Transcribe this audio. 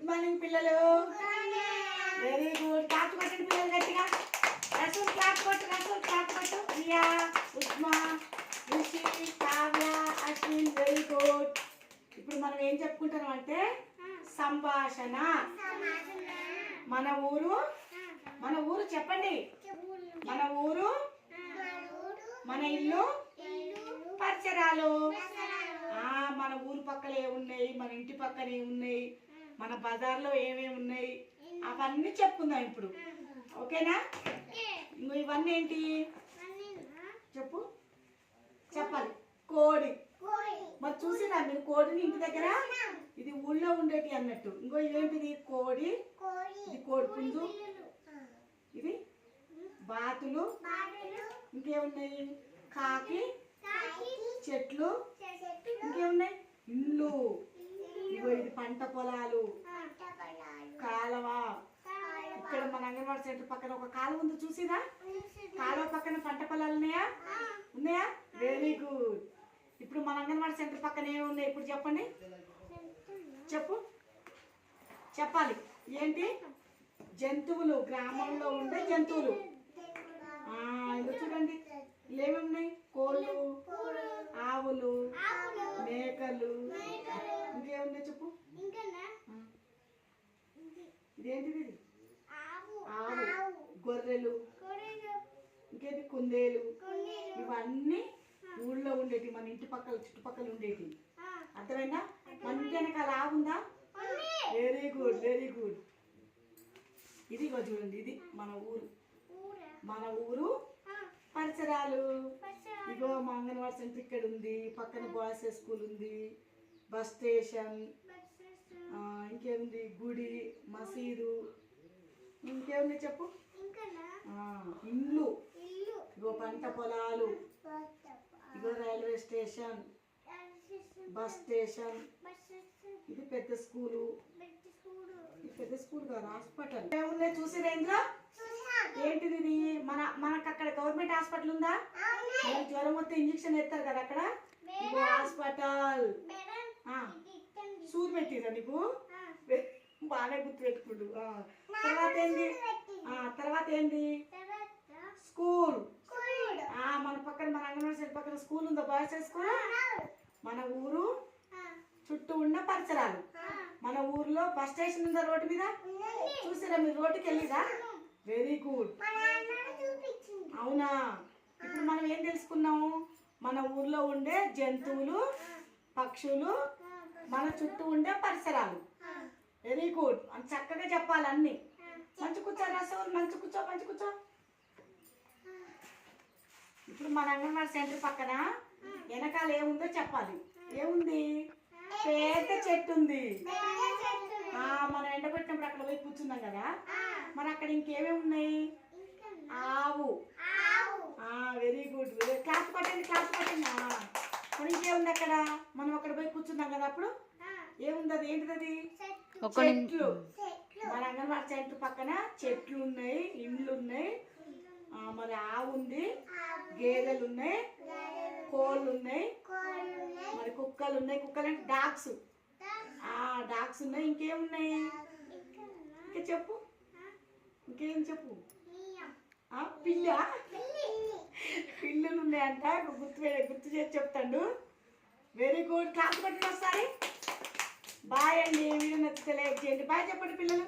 Morning పిల్లలు. Very good. Clap కొట్టండి పిల్లలు గట్టిగా. రసూల్ క్లాప్ కొట్టు, రసూల్ క్లాప్ కొట్టు. ప్రియా, ఉస్మా, రుషి, కావ్య, అశ్విన్ వెరీ గుడ్. ఇప్పుడు మనం ఏం చెప్పుకుంటున్నాం అంటే సంభాషణ. మన ఊరు చెప్పండి. మన ఊరు, మన ఇల్లు, పరిసరాలు. మన ఊరు పక్కన ఏమున్నాయి, మన ఇంటి పక్కన ఏమున్నాయి, మన బజార్లో ఏమేమి ఉన్నాయి అవన్నీ చెప్పుకుందాం ఇప్పుడు. ఓకేనా? ఇవన్నీ ఏంటి చెప్పు, చెప్పాలి. కోడి. మరి చూసినా మీరు కోడిని ఇంటి దగ్గర? ఇది ఊళ్ళో ఉండేటి అన్నట్టు. ఇంకో ఇదేంటిది? కోడి. ఇది కోడి పుంజు. ఇది బాతులు. ఇంకేమున్నాయి? కాకి, చెట్లు. ఇంకేమున్నాయి? ఇల్లు. ఇగో ఇది పంట పొలాలు, కాలువ. ఇక్కడ మన అంగన్వాడీ సెంటర్ పక్కన ఒక కాలువ ఉంది, చూసిరా? కాలువ పక్కన పంట పొలాలు ఉన్నాయా? ఉన్నాయా? Very good. ఇప్పుడు మన అంగన్వాడీ సెంటర్ పక్కన ఏమి ఉన్నాయి ఇప్పుడు చెప్పండి. చెప్పు, చెప్పాలి. ఏంటి? జంతువులు, గ్రామంలో ఉండే జంతువులు. ఇదో చూడండి, ఏమేమి ఉన్నాయి? కోళ్ళు, ఆవులు, మేకలు. ఇంకేమున్నాయి చెప్పు. ఇదేంటిది? ఆవు, గొర్రెలు. ఇంకేంటి? కుందేలు. ఇవన్నీ ఊళ్ళో ఉండేటి, మన ఇంటి పక్కల చుట్టుపక్కల ఉండేటి. అర్థమైందా? మన ఇంటి వెనకాల ఆవు ఉందా? Very good, very good. ఇది చూడండి, ఇది మన ఊరు పరిసరాలు. ఇగో మా అంగన్వాడీ సెంటర్ ఇక్కడ ఉంది, పక్కన బాయ్స్ స్కూల్ ఉంది, బస్ స్టేషన్. ఇంకేముంది? గుడి, మసీదు. ఇంకేముంది చెప్పు. ఇల్లు. ఇగో పంట పొలాలు. ఇగో రైల్వే స్టేషన్, బస్ స్టేషన్. ఇది పెద్ద స్కూలు. ఇది పెద్ద స్కూల్ కాదు, హాస్పిటల్. ఏమున్నాయి చూసిరా ఇందులో? ఏంటిది ఇది? మనకు అక్కడ గవర్నమెంట్ హాస్పిటల్ ఉందా? జ్వరం వస్తే ఇంజక్షన్ వేస్తారు కదా అక్కడ. ఇగో హాస్పిటల్. సూది పెట్టిరా నీకు? బాగానే గుర్తు పెట్టుకుంటు. తర్వాత ఏంది? స్కూల్. మన పక్కన, మన అంగన్వాడీ సెంటర్ పక్కన స్కూల్ ఉందా? Boys school. మన ఊరు చుట్టూ ఉన్న పరిసరాలు. మన ఊర్లో బస్ స్టేషన్ ఉందా రోడ్డు మీద? చూసారా మీరు? రోడ్డుకి వెళ్ళిరా? Very good. అవునా? ఇప్పుడు మనం ఏం తెలుసుకున్నాము? మన ఊర్లో ఉండే జంతువులు, పక్షులు, మన చుట్టూ ఉండే పరిసరాలు. Very good. అని చక్కగా చెప్పాలి అన్ని. మంచి కూర్చో రసూల్, మంచి కూర్చో, మంచి కూర్చో. ఇప్పుడు మన అంగన్వాడీ సెంటర్ పక్కన వెనకాల ఏముందో చెప్పాలి. ఏముంది? పెద్ద చెట్టు ఉంది. మనం ఎండబెట్టినప్పుడు అక్కడ పోయి కూర్చున్నాం కదా, మరి అక్కడ ఇంకేమేమి ఉన్నాయి? ఆవు. Very good. క్లాస్ పట్టండి, క్లాస్ పట్టండి. మరి ఇంకేముంది అక్కడ? మనం అక్కడ పోయి కూర్చున్నాం కదా, అప్పుడు ఏముంది? అది ఏంటిది? అది చెట్లు. మన అంగన్వాడీ సెంటర్ పక్కన చెట్లు ఉన్నాయి, ఇండ్లు ఉన్నాయి. మరి ఆవు ఉంది, గేదెలు ఉన్నాయి, కోళ్ళు ఉన్నాయి, మరి కుక్కలు ఉన్నాయి. కుక్కలు అంటే డాగ్స్. డాగ్స్ ఉన్నాయి. ఇంకేమున్నాయి? ఇంకా చెప్పు. ఇంకేం చెప్పు. పిల్లులు ఉన్నాయంట. గుర్తు చేసి చెప్తాడు. Very good. క్లాస్ పట్టిన ఒకసారి. బాయ్ అండి. వీడియో నచ్చితే లైక్ చేయండి. బాయ్ చెప్పండి పిల్లలు.